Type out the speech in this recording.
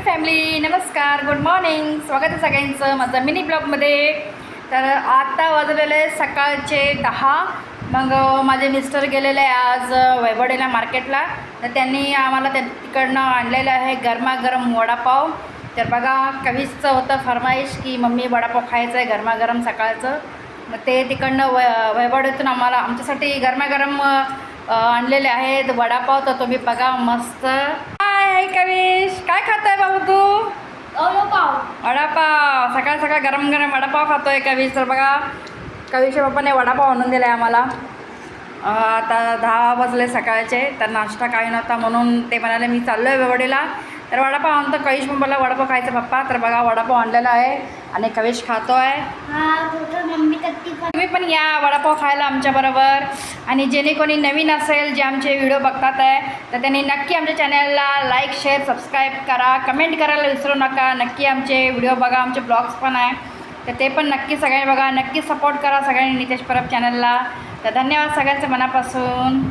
Family, नमस्कार, good morning. स्वागत आहे सगळ्यांचं माझं मिनी ब्लॉगमध्ये. तर आता वाजलेले आहे सकाळचे 10. मग माझे मिस्टर गेलेले आहे आज वैभववाडीला मार्केटला. तर त्यांनी आम्हाला तिकडनं आणलेलं आहे गरमागरम वडापाव. तर बघा, कवीचं होतं फरमाईश की मम्मी वडापाव खायचं आहे गरमागरम सकाळचं. मग ते तिकडनं वैभववाडीतून आम्हाला आमच्यासाठी गरमागरम आणलेले आहेत वडापाव. तर तुम्ही बघा मस्त. हाय कविश, काय खातोय बाबू तू? वडापाव. सकाळ सकाळ गरम गरम वडापाव खातोय कविश. तर बघा, कविशच्या पप्पाने वडापाव आणून दिला आहे आम्हाला. आता 10 वाजले सकाळचे. तर नाश्ता काही नव्हता म्हणून ते म्हणाले मी चाललो आहे वैभववाडीला. तर वडापाव आणतो. कविश पण बोलला वडापाव खायचा पप्पा. तर बघा, वडापाव आणलेला आहे आणि कविश खातोय. तुम्ही पण या वडापाव खायला आमच्याबरोबर. आणि जेणे कोणी नवीन असेल, जे आमचे व्हिडिओ बघतात आहे, तर त्यांनी नक्की आमच्या चॅनलला लाईक, शेअर, सबस्क्राईब करा. कमेंट करायला विसरू नका. नक्की आमचे व्हिडिओ बघा. आमचे ब्लॉग्स पण आहे, तर ते पण नक्की सगळ्यांनी बघा. नक्की सपोर्ट करा सगळ्यांनी नितेश परब चॅनलला. तर धन्यवाद सगळ्यांचं मनापासून.